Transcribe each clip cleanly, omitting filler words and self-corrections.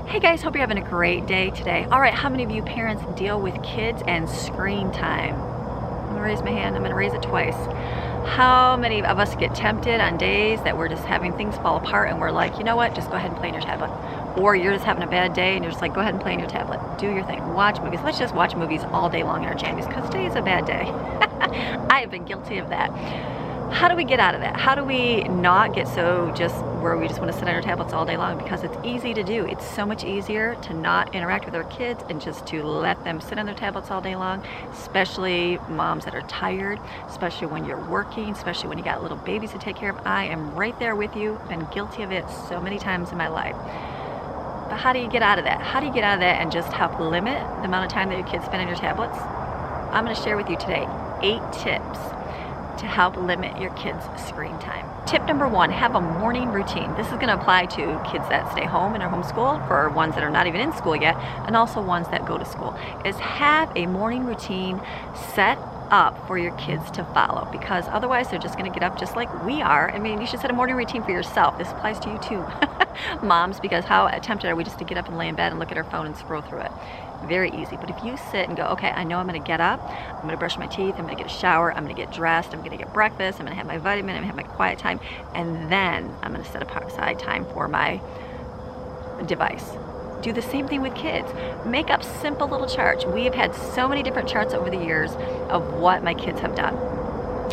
Hey guys, hope you're having a great day today. All right, how many of you parents deal with kids and screen time? I'm gonna raise my hand, I'm gonna raise it twice. How many of us get tempted on days that we're just having things fall apart and we're like, you know what, just go ahead and play on your tablet. Or you're just having a bad day and you're just like, go ahead and play on your tablet. Do your thing, watch movies. Let's just watch movies all day long in our jammies because today is a bad day. I have been guilty of that. How do we get out of that? How do we not get so just where we just want to sit on our tablets all day long? Because it's easy to do. It's so much easier to not interact with our kids and just to let them sit on their tablets all day long, especially moms that are tired, especially when you're working, especially when you got little babies to take care of. I am right there with you. Been guilty of it so many times in my life. But how do you get out of that? How do you get out of that and just help limit the amount of time that your kids spend on your tablets? I'm going to share with you today 8 tips to help limit your kids' screen time. Tip number 1, have a morning routine. This is going to apply to kids that stay home and are homeschooled, for ones that are not even in school yet, and also ones that go to school, is have a morning routine set up for your kids to follow, because otherwise they're just going to get up just like we are. I mean, you should set a morning routine for yourself. This applies to you too, moms, because how tempted are we just to get up and lay in bed and look at our phone and scroll through it? Very easy. But if you sit and go, okay, I know I'm going to get up, I'm going to brush my teeth, I'm going to get a shower, I'm going to get dressed, I'm going to get breakfast, I'm going to have my vitamin, I'm going to have my quiet time, and then I'm going to set aside time for my device. Do the same thing with kids. Make up simple little charts. We have had so many different charts over the years of what my kids have done.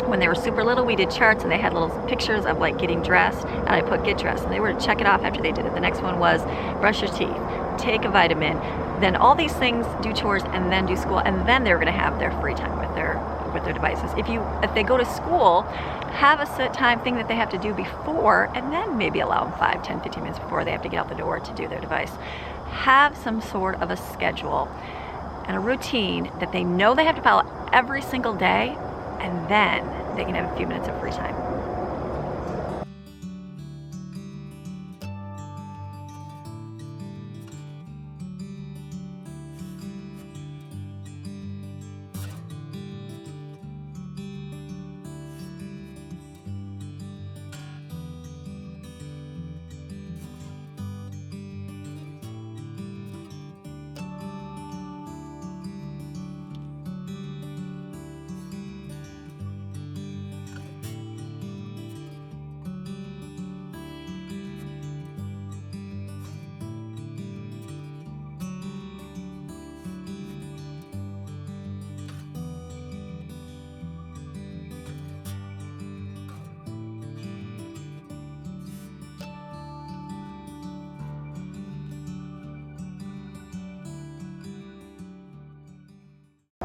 When they were super little, we did charts and they had little pictures of like getting dressed, and I put get dressed, and they were to check it off after they did it. The next one was brush your teeth, take a vitamin, then all these things, do chores, and then do school, and then they're going to have their free time with their devices. If they go to school, have a set time thing that they have to do before, and then maybe allow them 5, 10, 15 minutes before they have to get out the door to do their device. Have some sort of a schedule and a routine that they know they have to follow every single day, and then they can have a few minutes of free time.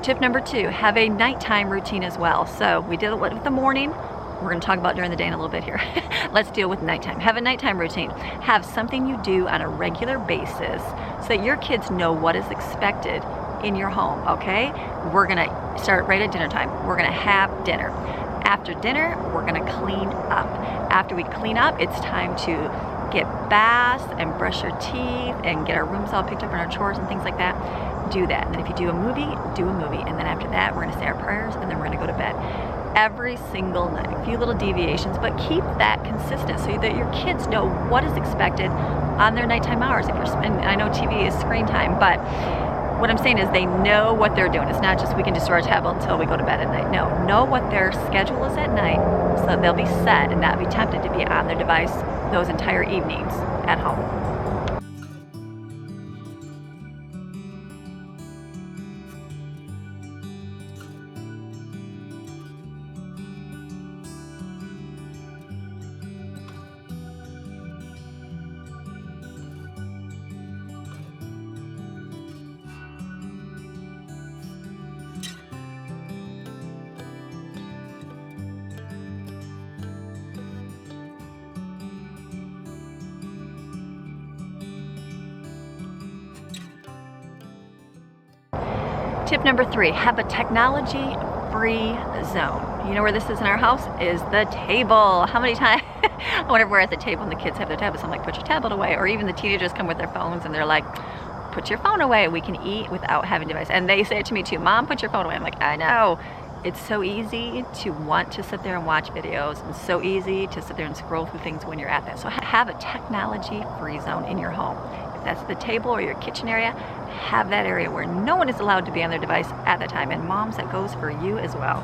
Tip number 2, have a nighttime routine as well. So we did it with the morning. We're going to talk about during the day in a little bit here. Let's deal with nighttime. Have a nighttime routine. Have something you do on a regular basis so that your kids know what is expected in your home, okay? We're going to start right at dinner time. We're going to have dinner. After dinner, we're going to clean up. After we clean up, it's time to get baths and brush your teeth and get our rooms all picked up and our chores and things like that. Do that. And then if you do a movie, do a movie. And then after that, we're going to say our prayers, and then we're going to go to bed. Every single night. A few little deviations, but keep that consistent so that your kids know what is expected on their nighttime hours. And I know TV is screen time, but what I'm saying is they know what they're doing. It's not just we can destroy our tablet until we go to bed at night. No, know what their schedule is at night so that they'll be set and not be tempted to be on their device those entire evenings at home. Tip number 3, have a technology-free zone. You know where this is in our house? Is the table. How many times, whenever we're at the table and the kids have their tablets, I'm like, put your tablet away. Or even the teenagers come with their phones and they're like, put your phone away. We can eat without having a device. And they say it to me too, Mom, put your phone away. I'm like, I know. It's so easy to want to sit there and watch videos, and so easy to sit there and scroll through things when you're at that. So have a technology-free zone in your home. That's the table or your kitchen area. Have that area where no one is allowed to be on their device at that time. And moms, that goes for you as well.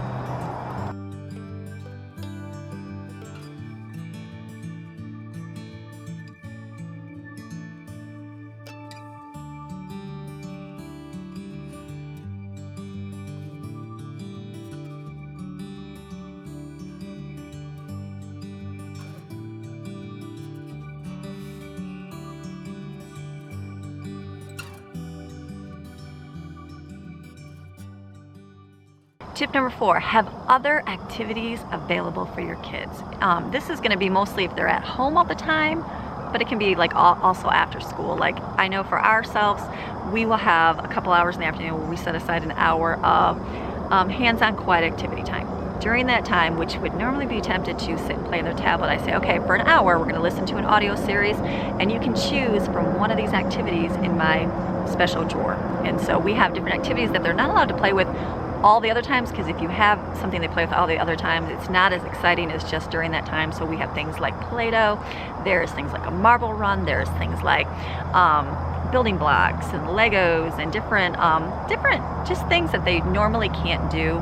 Tip number 4, have other activities available for your kids. This is going to be mostly if they're at home all the time, but it can be like also after school. Like I know for ourselves, we will have a couple hours in the afternoon where we set aside an hour of hands-on quiet activity time. During that time, which would normally be tempted to sit and play on their tablet, I say, okay, for an hour, we're going to listen to an audio series, and you can choose from one of these activities in my special drawer. And so we have different activities that they're not allowed to play with all the other times, because if you have something they play with all the other times, it's not as exciting as just during that time. So we have things like Play-Doh, there's things like a marble run, there's things like building blocks and Legos and different just things that they normally can't do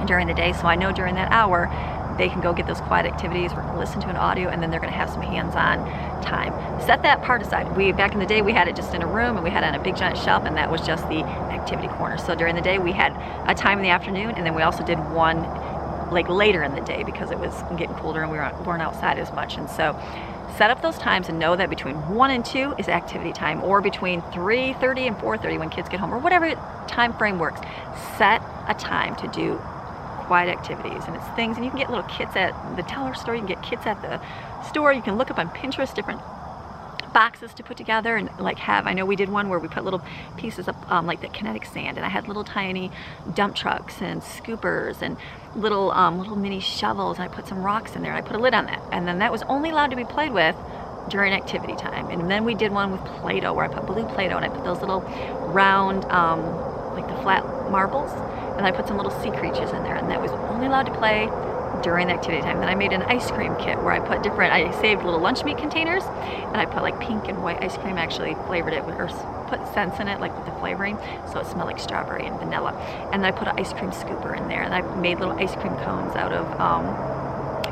during the day. So I know during that hour they can go get those quiet activities, we're going to listen to an audio, and then they're going to have some hands-on time. Set that part aside. Back in the day, we had it just in a room, and we had it on a big giant shelf, and that was just the activity corner. So during the day, we had a time in the afternoon, and then we also did one like later in the day because it was getting colder and we weren't outside as much. And so set up those times and know that between 1 and 2 is activity time, or between 3:30 and 4:30 when kids get home, or whatever time frame works. Set a time to do quiet activities, and it's things, and you can get little kits at the dollar store, you can get kits at the store, you can look up on Pinterest different boxes to put together and like have, I know we did one where we put little pieces of like the kinetic sand, and I had little tiny dump trucks and scoopers and little mini shovels, and I put some rocks in there, and I put a lid on that, and then that was only allowed to be played with during activity time. And then we did one with Play-Doh where I put blue Play-Doh, and I put those little round like the flat marbles, and I put some little sea creatures in there, and that was only allowed to play during the activity time. Then I made an ice cream kit where I put I saved little lunch meat containers, and I put like pink and white ice cream, actually flavored it with, or put scents in it, like with the flavoring, so it smelled like strawberry and vanilla. And then I put an ice cream scooper in there, and I made little ice cream cones out of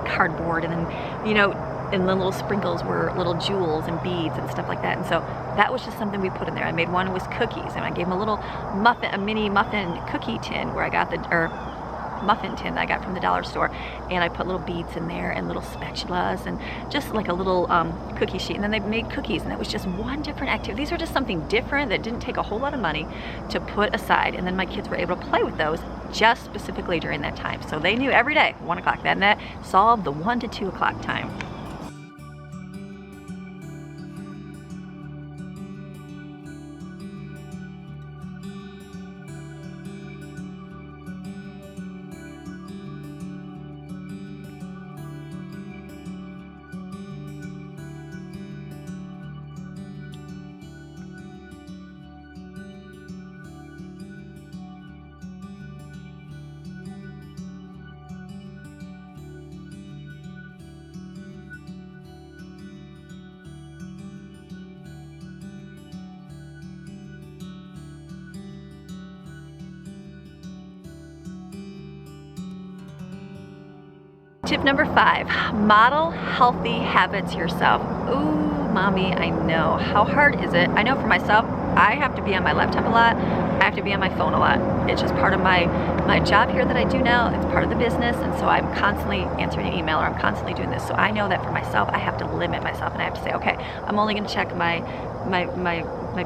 cardboard, and then, you know, and the little sprinkles were little jewels and beads and stuff like that. And so that was just something we put in there. I made one with cookies, and I gave them a little a mini muffin cookie tin where I got muffin tin that I got from the dollar store, and I put little beads in there and little spatulas and just like a little cookie sheet, and then they made cookies, and that was just one different activity. These were just something different that didn't take a whole lot of money to put aside, and then my kids were able to play with those just specifically during that time. So they knew every day 1 o'clock, then that solved the 1 to 2 o'clock time. Tip number 5, model healthy habits yourself. Ooh, mommy, I know. How hard is it? I know for myself, I have to be on my laptop a lot. I have to be on my phone a lot. It's just part of my job here that I do now. It's part of the business, and so I'm constantly answering an email, or I'm constantly doing this. So I know that for myself, I have to limit myself, and I have to say, okay, I'm only going to check my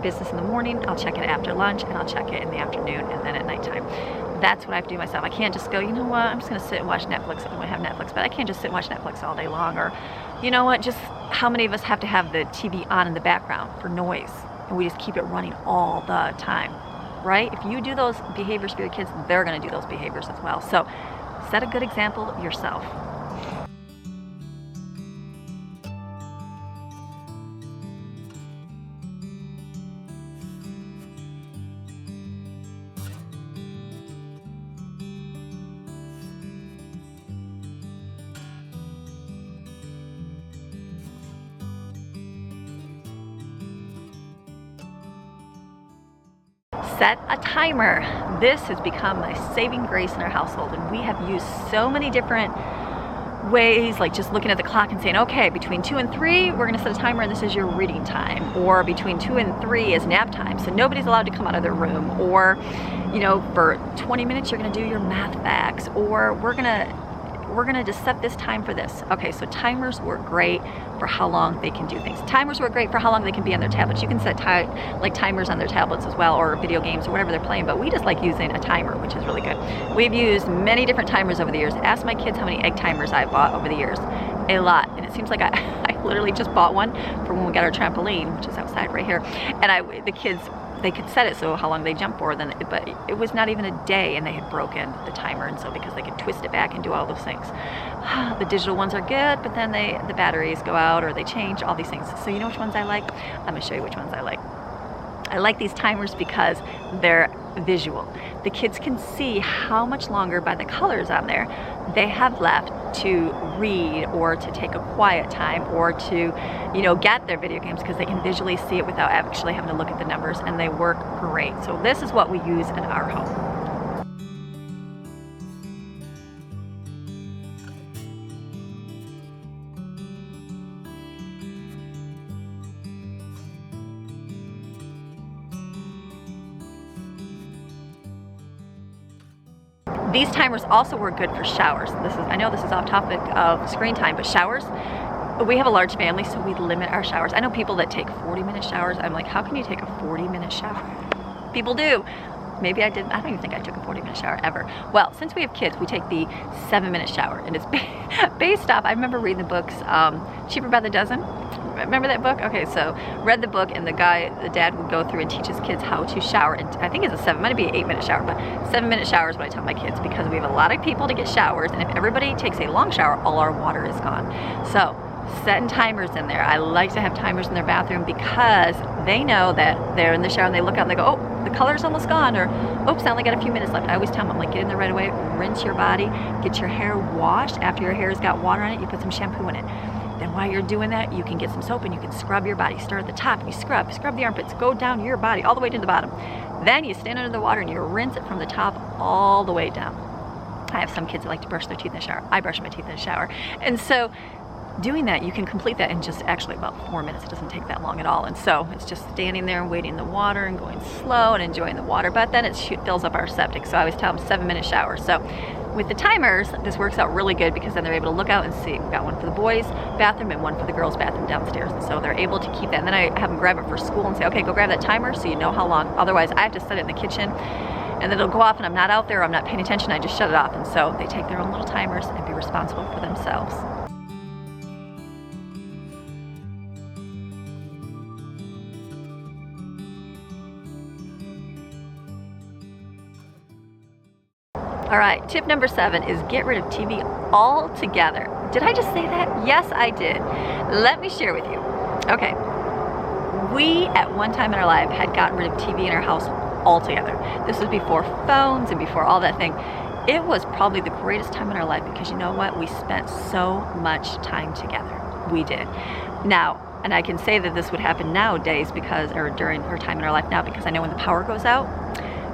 business in the morning. I'll check it after lunch, and I'll check it in the afternoon, and then at nighttime. That's what I have to do myself. I can't just go, you know what, I'm just going to sit and watch Netflix. I'm going to have Netflix, but I can't just sit and watch Netflix all day long. Or, you know what, just how many of us have to have the TV on in the background for noise, and we just keep it running all the time, right? If you do those behaviors for your kids, they're going to do those behaviors as well. So set a good example yourself. Set a timer. This has become my saving grace in our household, and we have used so many different ways, like just looking at the clock and saying, okay, between 2 and 3 we're gonna set a timer and this is your reading time, or between 2 and 3 is nap time, so nobody's allowed to come out of their room, or you know, for 20 minutes you're gonna do your math facts, or we're gonna just set this time for this. Okay, so timers work great for how long they can do things. Timers work great for how long they can be on their tablets. You can set like timers on their tablets as well, or video games or whatever they're playing, but we just like using a timer, which is really good. We've used many different timers over the years. Ask my kids how many egg timers I've bought over the years. A lot. And it seems like I literally just bought one for when we got our trampoline, which is outside right here. And the kids, they could set it so how long they jump for, but it was not even a day and they had broken the timer, and so because they could twist it back and do all those things. The digital ones are good, but then the batteries go out or they change, all these things. So you know which ones I like? I'm gonna show you which ones I like. I like these timers because they're visual. The kids can see how much longer by the colors on there they have left to read, or to take a quiet time, or to, you know, get their video games, because they can visually see it without actually having to look at the numbers, and they work great. So this is what we use in our home. These timers also work good for showers. I know this is off topic of screen time, but showers, we have a large family, so we limit our showers. I know people that take 40-minute showers. I'm like, how can you take a 40-minute shower? People do. Maybe I didn't. I don't even think I took a 40-minute shower ever. Well, since we have kids, we take the 7-minute shower, and it's based off, I remember reading the books, Cheaper by the Dozen. Remember that book? Okay, so read the book, and the dad would go through and teach his kids how to shower. And I think it's might be an 8-minute shower, but 7-minute shower is what I tell my kids, because we have a lot of people to get showers, and if everybody takes a long shower, all our water is gone. So setting timers in there. I like to have timers in their bathroom, because they know that they're in the shower and they look out and they go, oh, the color's almost gone, or oops, I only got a few minutes left. I always tell them, I'm like, get in there right away, rinse your body, get your hair washed. After your hair's got water on it, you put some shampoo in it. Then while you're doing that, you can get some soap and you can scrub your body. Start at the top and you scrub the armpits, go down your body all the way to the bottom. Then you stand under the water and you rinse it from the top all the way down. I have some kids that like to brush their teeth in the shower. I brush my teeth in the shower. And so doing that, you can complete that in just actually about 4 minutes. It doesn't take that long at all. And so it's just standing there and waiting in the water and going slow and enjoying the water. But then it fills up our septic. So I always tell them 7-minute shower. So with the timers, this works out really good, because then they're able to look out and see. We've got one for the boys' bathroom and one for the girls' bathroom downstairs. And so they're able to keep that. And then I have them grab it for school and say, okay, go grab that timer so you know how long. Otherwise, I have to set it in the kitchen, and then it'll go off and I'm not out there, I'm not paying attention, I just shut it off. And so they take their own little timers and be responsible for themselves. All right, tip number 7 is get rid of TV altogether. Did I just say that? Yes, I did. Let me share with you. Okay, we at one time in our life had gotten rid of TV in our house altogether. This was before phones and before all that thing. It was probably the greatest time in our life, because you know what? We spent so much time together. We did. Now, and I can say that this would happen nowadays or during our time in our life now, because I know when the power goes out,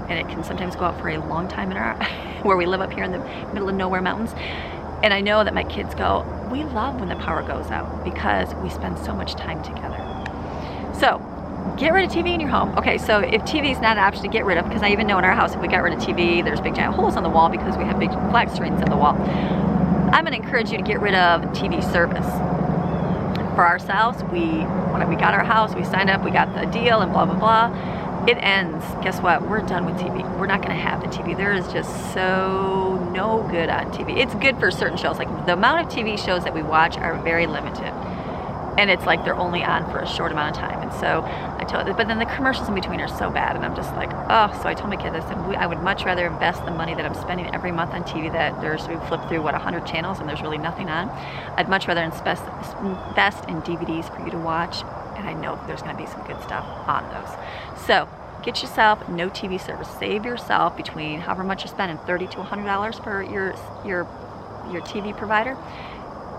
and it can sometimes go out for a long time in our where we live up here in the middle of nowhere mountains. And I know that my kids go, we love when the power goes out, because we spend so much time together. So get rid of TV in your home. Okay, so if TV is not an option to get rid of, because I even know in our house, if we got rid of TV, there's big giant holes on the wall because we have big flat screens in the wall. I'm gonna encourage you to get rid of TV service. For ourselves, when we got our house, we signed up, we got the deal and blah, blah, blah. It ends, guess what? We're done with TV. We're not gonna have the TV. There is just so no good on TV. It's good for certain shows. Like the amount of TV shows that we watch are very limited. And it's like they're only on for a short amount of time. And so but then the commercials in between are so bad. And I'm just like, oh, so I told my kids, I said, I would much rather invest the money that I'm spending every month on TV we flip through, 100 channels and there's really nothing on. I'd much rather invest in DVDs for you to watch. And I know there's gonna be some good stuff on those. So get yourself no TV service. Save yourself between however much you're spending, $30 to $100 for your TV provider.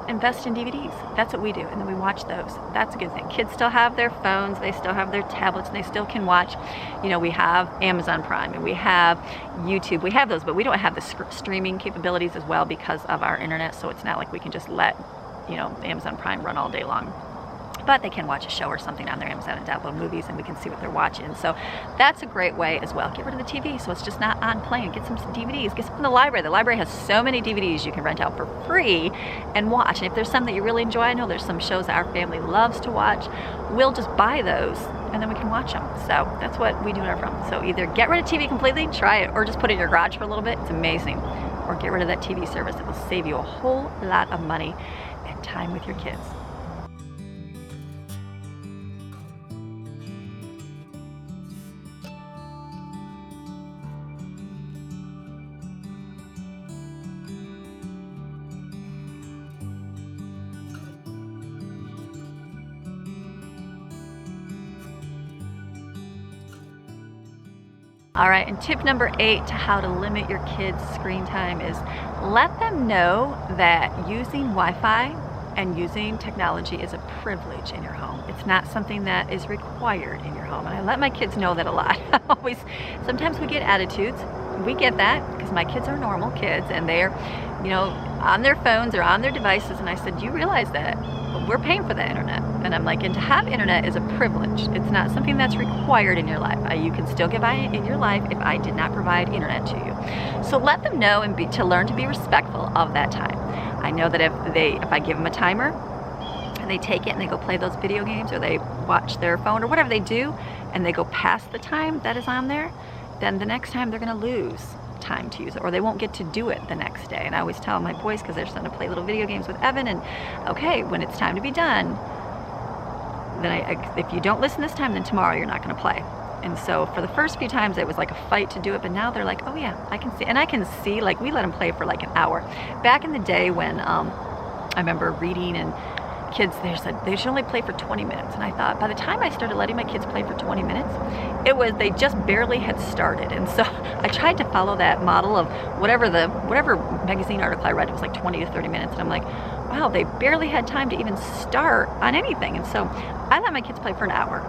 invest in DVDs. That's what we do, and then we watch those. That's a good thing. Kids still have their phones, they still have their tablets, and they still can watch. You know, we have Amazon Prime and we have YouTube. We have those, but we don't have the streaming capabilities as well because of our internet, so it's not like we can just let, you know, Amazon Prime run all day long. But they can watch a show or something on their Amazon and download movies, and we can see what they're watching. So that's a great way as well. Get rid of the TV so it's just not on playing. Get some DVDs. Get some from the library. The library has so many DVDs you can rent out for free and watch. And if there's some that you really enjoy, I know there's some shows that our family loves to watch, we'll just buy those and then we can watch them. So that's what we do in our home. So either get rid of TV completely, try it, or just put it in your garage for a little bit. It's amazing. Or get rid of that TV service. It will save you a whole lot of money and time with your kids. All right, and tip number 8 to how to limit your kids' screen time is let them know that using Wi-Fi and using technology is a privilege in your home. It's not something that is required in your home. And I let my kids know that a lot. Sometimes we get attitudes. We get that because my kids are normal kids and they're, you know, on their phones or on their devices. And I said, you realize that we're paying for the internet. And I'm like, and to have internet is a privilege. It's not something that's required in your life. You can still get by in your life if I did not provide internet to you. So let them know and to learn to be respectful of that time. I know that if I give them a timer and they take it and they go play those video games or they watch their phone or whatever they do and they go past the time that is on there, then the next time they're going to lose time to use it, or they won't get to do it the next day. And I always tell my boys, because they're starting to play little video games with Evan, and okay, when it's time to be done, then if you don't listen this time, then tomorrow you're not going to play. And so for the first few times it was like a fight to do it, but now they're like, oh yeah, I can see. And I can see, like, we let them play for like an hour. Back in the day when I remember reading, and kids, they said they should only play for 20 minutes. And I thought, by the time I started letting my kids play for 20 minutes, they just barely had started. And so I tried to follow that model of whatever magazine article I read, it was like 20 to 30 minutes. And I'm like, wow, they barely had time to even start on anything. And so I let my kids play for an hour.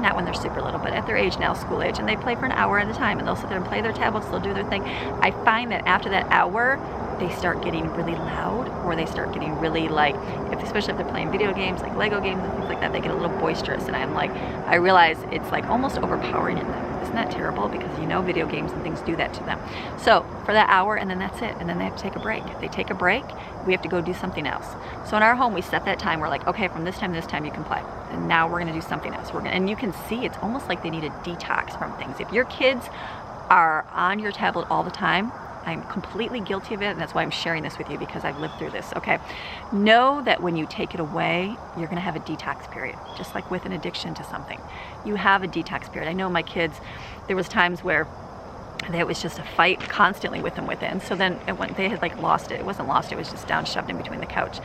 Not when they're super little, but at their age now, school age, and they play for an hour at a time, and they'll sit there and play their tablets, they'll do their thing. I find that after that hour, they start getting really loud, or they start getting really, like, especially if they're playing video games, like Lego games and things like that, they get a little boisterous, and I realize it's like almost overpowering in them. Isn't that terrible? Because you know video games and things do that to them. So for that hour, and then that's it, and then they have to take a break. If they take a break, we have to go do something else. So in our home, we set that time. We're like, okay, from this time to this time you can play, and now we're going to do something else. And you can see it's almost like they need a detox from things. If your kids are on your tablet all the time, I'm completely guilty of it, and that's why I'm sharing this with you, because I've lived through this. Okay, know that when you take it away, you're going to have a detox period, just like with an addiction to something. You have a detox period. I know my kids, there was times where it was just a fight constantly with them with it, and so then they had like lost it. It wasn't lost, it was just down shoved in between the couch.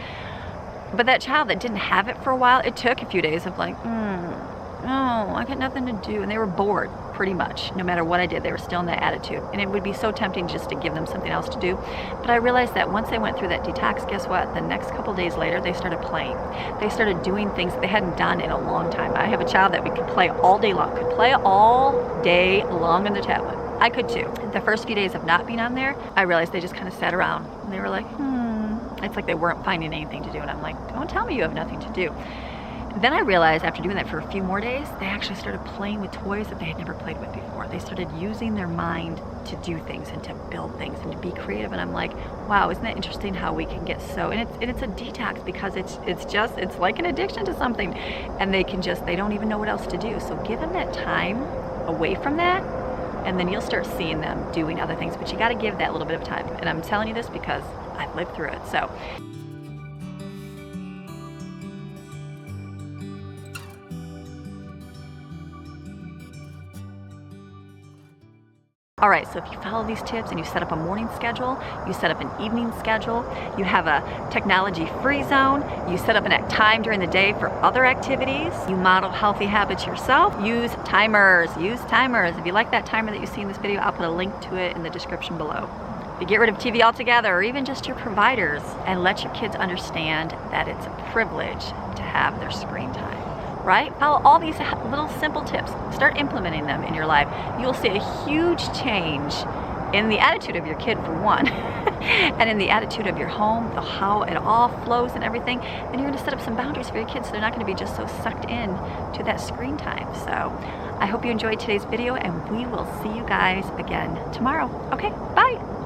But that child that didn't have it for a while, it took a few days of like, no, I got nothing to do. And they were bored, pretty much. No matter what I did, they were still in that attitude. And it would be so tempting just to give them something else to do. But I realized that once they went through that detox, guess what? The next couple days later, they started playing. They started doing things that they hadn't done in a long time. I have a child that we could play all day long, could play all day long on the tablet. I could too. The first few days of not being on there, I realized they just kind of sat around. And they were like, It's like they weren't finding anything to do. And I'm like, don't tell me you have nothing to do. Then I realized after doing that for a few more days, they actually started playing with toys that they had never played with before. They started using their mind to do things and to build things and to be creative. And I'm like, wow, isn't that interesting how we can get so, and it's a detox, because it's like an addiction to something, and they don't even know what else to do. So give them that time away from that, and then you'll start seeing them doing other things. But you got to give that little bit of time. And I'm telling you this because I've lived through it. So all right, so if you follow these tips and you set up a morning schedule, you set up an evening schedule, you have a technology-free zone, you set up a time during the day for other activities, you model healthy habits yourself, use timers. If you like that timer that you see in this video, I'll put a link to it in the description below. to get rid of TV altogether, or even just your providers, and let your kids understand that it's a privilege to have their screen time, right? Follow all these little simple tips. Start implementing them in your life. You'll see a huge change in the attitude of your kid, for one, and in the attitude of your home, how it all flows and everything. And you're going to set up some boundaries for your kids so they're not going to be just so sucked in to that screen time. So I hope you enjoyed today's video, and we will see you guys again tomorrow. Okay, bye.